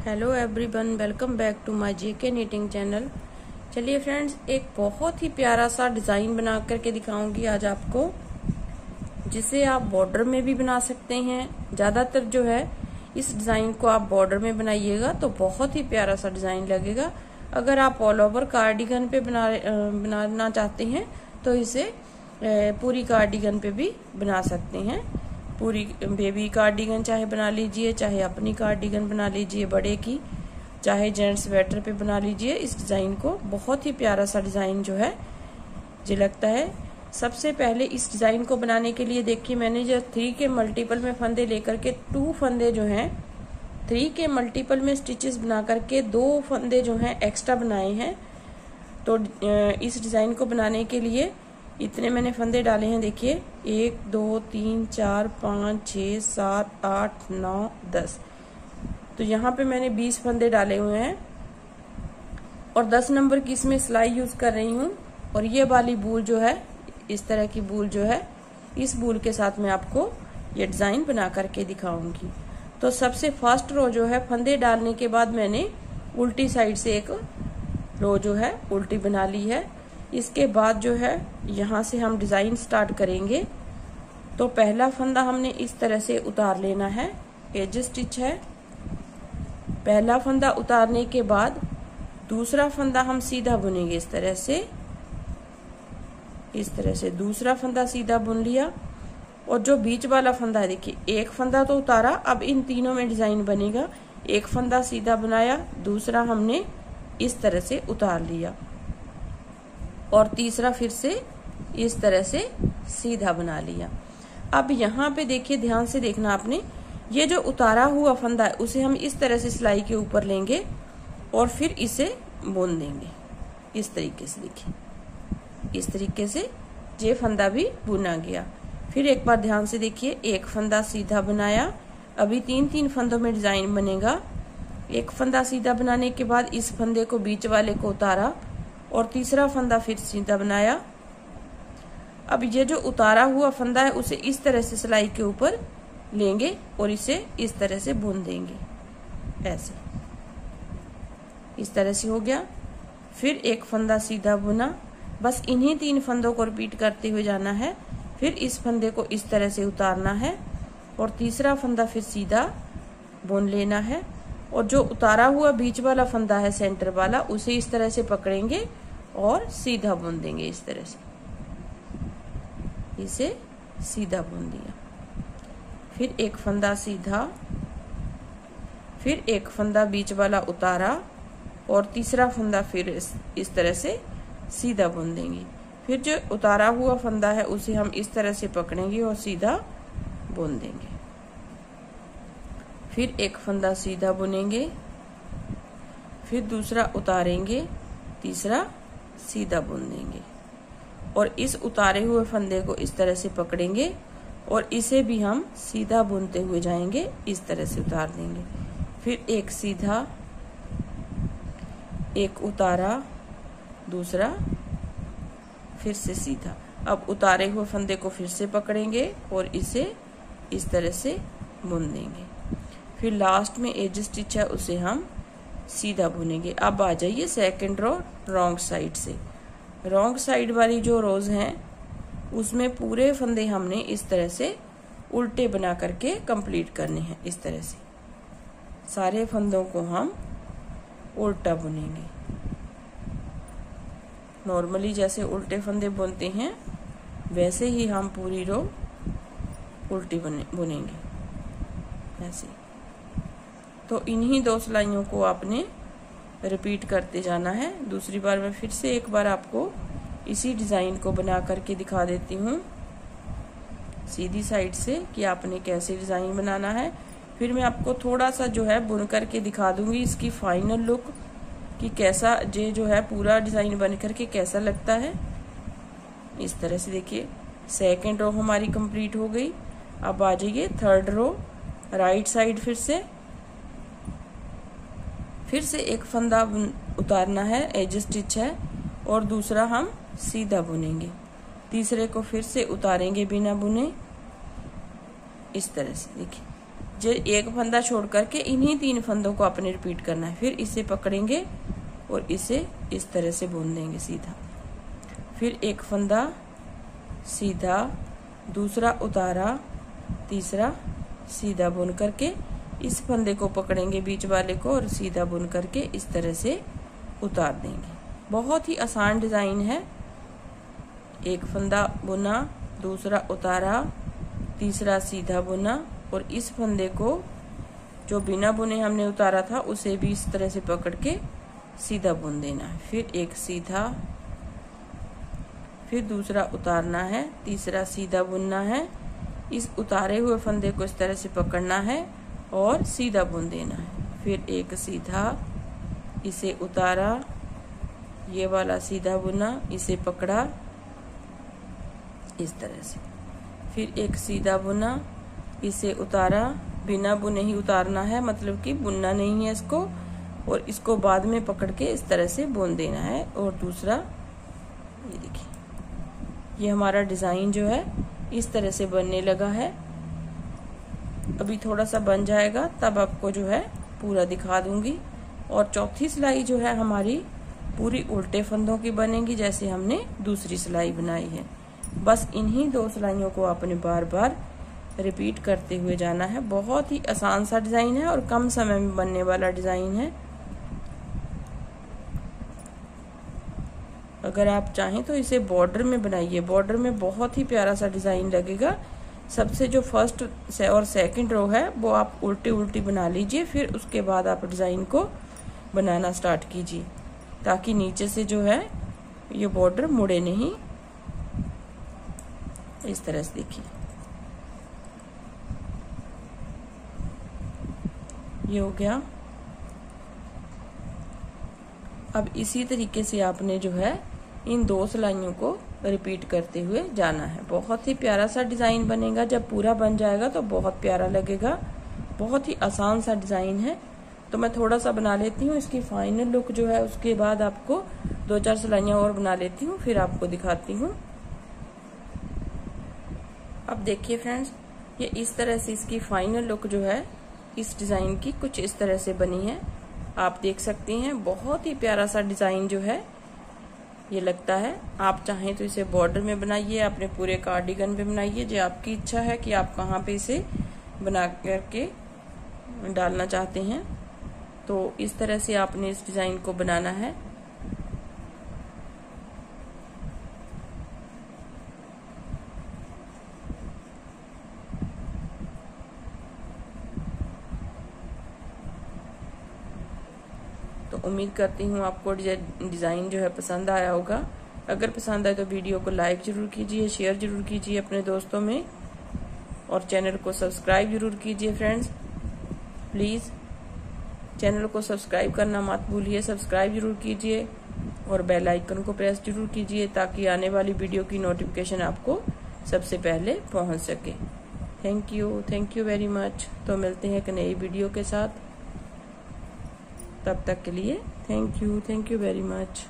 Hello everyone, welcome back to my JK knitting channel. चलिए friends, एक बहुत ही प्यारा सा डिजाइन बना करके दिखाऊंगी आज आपको, जिसे आप बॉर्डर में भी बना सकते हैं। ज्यादातर जो है इस डिजाइन को आप बॉर्डर में बनाइएगा तो बहुत ही प्यारा सा डिजाइन लगेगा। अगर आप ऑल ओवर कार्डिगन पे बनाना चाहते हैं तो इसे पूरी कार्डिगन पे भी बना सकते हैं। पूरी बेबी कार्डिगन चाहे बना लीजिए, चाहे अपनी कार्डिगन बना लीजिए बड़े की, चाहे जेंट्स स्वेटर पे बना लीजिए। इस डिजाइन को बहुत ही प्यारा सा डिजाइन जो है मुझे लगता है। सबसे पहले इस डिजाइन को बनाने के लिए देखिए, मैंने जो 3 के मल्टीपल में फंदे लेकर के 2 फंदे जो हैं 3 के मल्टीपल में स्टिचेस बना करके 2 फंदे जो हैं एक्स्ट्रा बनाए हैं। तो इस डिजाइन को बनाने के लिए इतने मैंने फंदे डाले हैं। देखिए 1 2 3 4 5 6 7 8 9 10। तो यहाँ पे मैंने 20 फंदे डाले हुए हैं और 10 नंबर की इसमें सिलाई यूज कर रही हूँ। और ये वाली बूल जो है, इस तरह की बूल जो है, इस बूल के साथ मैं आपको ये डिजाइन बना करके दिखाऊंगी। तो सबसे फर्स्ट रो जो है, फंदे डालने के बाद मैंने उल्टी साइड से एक रो जो है उल्टी बना ली है। इसके बाद जो है यहाँ से हम डिजाइन स्टार्ट करेंगे। तो पहला फंदा हमने इस तरह से उतार लेना है, एज स्टिच है। पहला फंदा उतारने के बाद दूसरा फंदा हम सीधा बुनेंगे इस तरह से दूसरा फंदा सीधा बुन लिया। और जो बीच वाला फंदा है, देखिए एक फंदा तो उतारा, अब इन तीनों में डिजाइन बनेगा। एक फंदा सीधा बनाया, दूसरा हमने इस तरह से उतार लिया और तीसरा फिर से इस तरह से सीधा बना लिया। अब यहाँ पे देखिए, ध्यान से देखना आपने, ये जो उतारा हुआ फंदा है उसे हम इस तरह से सिलाई के ऊपर लेंगे और फिर इसे बुन देंगे इस तरीके से। देखिए इस तरीके से ये फंदा भी बुना गया। फिर एक बार ध्यान से देखिए, एक फंदा सीधा बनाया, अभी 3 फंदों में डिजाइन बनेगा। एक फंदा सीधा बनाने के बाद इस फंदे को बीच वाले को उतारा और तीसरा फंदा फिर सीधा बनाया। अब ये जो उतारा हुआ फंदा है उसे इस तरह से सिलाई के ऊपर लेंगे और इसे इस तरह से बुन देंगे, ऐसे इस तरह से हो गया। फिर एक फंदा सीधा बुना, बस इन्हीं 3 फंदों को रिपीट करते हुए जाना है। फिर इस फंदे को इस तरह से उतारना है और तीसरा फंदा फिर सीधा बुन लेना है। और जो उतारा हुआ बीच वाला फंदा है, सेंटर वाला, उसे इस तरह से पकड़ेंगे और सीधा बुन देंगे इस तरह से, इसे सीधा बुन दिया। फिर एक फंदा सीधा, फिर एक फंदा बीच वाला उतारा और तीसरा फंदा फिर इस तरह से सीधा बुन देंगे। फिर जो उतारा हुआ फंदा है उसे हम इस तरह से पकड़ेंगे और सीधा बुन देंगे। फिर एक फंदा सीधा बुनेंगे, फिर दूसरा उतारेंगे, तीसरा सीधा बुन देंगे और इस उतारे हुए फंदे को इस तरह से पकड़ेंगे और इसे भी हम सीधा बुनते हुए जाएंगे, इस तरह से उतार देंगे। फिर एक सीधा, एक उतारा, दूसरा फिर से सीधा। अब उतारे हुए फंदे को फिर से पकड़ेंगे और इसे इस तरह से बुन देंगे। फिर लास्ट में एज स्टिच है उसे हम सीधा बुनेंगे। अब आ जाइए सेकंड रो रॉन्ग साइड से। रॉन्ग साइड वाली जो रोज हैं उसमें पूरे फंदे हमने इस तरह से उल्टे बना करके कंप्लीट करने हैं। इस तरह से सारे फंदों को हम उल्टा बुनेंगे। नॉर्मली जैसे उल्टे फंदे बुनते हैं वैसे ही हम पूरी रो उल्टी बुनेंगे ऐसे। तो इन्हीं 2 सिलाइयों को आपने रिपीट करते जाना है। दूसरी बार मैं फिर से एक बार आपको इसी डिजाइन को बना करके दिखा देती हूँ सीधी साइड से कि आपने कैसे डिजाइन बनाना है। फिर मैं आपको थोड़ा सा जो है बुन करके दिखा दूंगी इसकी फाइनल लुक कि कैसा ये जो है पूरा डिजाइन बन करके कैसा लगता है। इस तरह से देखिए, सेकंड रो हमारी कंप्लीट हो गई। अब आ जाइए थर्ड रो राइट साइड। फिर से एक फंदा उतारना है, एज स्टिच है, और दूसरा हम सीधा बुनेंगे। तीसरे को फिर से उतारेंगे बिना बुने, इस तरह से देखिए जो एक फंदा छोड़ करके इन्हीं 3 फंदों को आपने रिपीट करना है। फिर इसे पकड़ेंगे और इसे इस तरह से बुन देंगे सीधा। फिर एक फंदा सीधा, दूसरा उतारा, तीसरा सीधा बुन करके इस फंदे को पकड़ेंगे बीच वाले को और सीधा बुन करके इस तरह से उतार देंगे। बहुत ही आसान डिजाइन है। एक फंदा बुना, दूसरा उतारा, तीसरा सीधा बुना और इस फंदे को जो बिना बुने हमने उतारा था उसे भी इस तरह से पकड़ के सीधा बुन देना है। फिर एक सीधा, फिर दूसरा उतारना है, तीसरा सीधा बुनना है, इस उतारे हुए फंदे को इस तरह से पकड़ना है और सीधा बुन देना है। फिर एक सीधा, इसे उतारा, ये वाला सीधा बुना, इसे पकड़ा इस तरह से। फिर एक सीधा बुना, इसे उतारा, बिना बुने ही उतारना है, मतलब कि बुनना नहीं है इसको, और इसको बाद में पकड़ के इस तरह से बुन देना है। और दूसरा ये देखिए, ये हमारा डिजाइन जो है इस तरह से बनने लगा है। अभी थोड़ा सा बन जाएगा तब आपको जो है पूरा दिखा दूंगी। और चौथी सिलाई जो है हमारी पूरी उल्टे फंदों की बनेगी जैसे हमने दूसरी सिलाई बनाई है। बस इन्हीं 2 सिलाइयों को आपने बार बार रिपीट करते हुए जाना है। बहुत ही आसान सा डिजाइन है और कम समय में बनने वाला डिजाइन है। अगर आप चाहें तो इसे बॉर्डर में बनाइए, बॉर्डर में बहुत ही प्यारा सा डिजाइन लगेगा। सबसे जो फर्स्ट और सेकंड रो है वो आप उल्टी उल्टी बना लीजिए, फिर उसके बाद आप डिजाइन को बनाना स्टार्ट कीजिए ताकि नीचे से जो है ये बॉर्डर मुड़े नहीं। इस तरह से देखिए, ये हो गया। अब इसी तरीके से आपने जो है इन 2 सिलाइयों को रिपीट करते हुए जाना है। बहुत ही प्यारा सा डिजाइन बनेगा। जब पूरा बन जाएगा तो बहुत प्यारा लगेगा। बहुत ही आसान सा डिजाइन है। तो मैं थोड़ा सा बना लेती हूँ, इसकी फाइनल लुक जो है उसके बाद आपको 2-4 सिलाइयां और बना लेती हूँ, फिर आपको दिखाती हूँ। अब देखिए फ्रेंड्स, ये इस तरह से इसकी फाइनल लुक जो है इस डिजाइन की कुछ इस तरह से बनी है। आप देख सकती हैं बहुत ही प्यारा सा डिजाइन जो है ये लगता है। आप चाहें तो इसे बॉर्डर में बनाइए, अपने पूरे कार्डिगन पे बनाइए, जो आपकी इच्छा है कि आप कहाँ पे इसे बना करके डालना चाहते हैं। तो इस तरह से आपने इस डिजाइन को बनाना है। तो उम्मीद करती हूँ आपको डिजाइन जो है पसंद आया होगा। अगर पसंद आए तो वीडियो को लाइक जरूर कीजिए, शेयर जरूर कीजिए अपने दोस्तों में, और चैनल को सब्सक्राइब जरूर कीजिए फ्रेंड्स। प्लीज चैनल को सब्सक्राइब करना मत भूलिए, सब्सक्राइब जरूर कीजिए और बेल आइकन को प्रेस जरूर कीजिए ताकि आने वाली वीडियो की नोटिफिकेशन आपको सबसे पहले पहुंच सके। Thank you very much. तो मिलते हैं एक नई वीडियो के साथ, तब तक के लिए थैंक यू वेरी मच।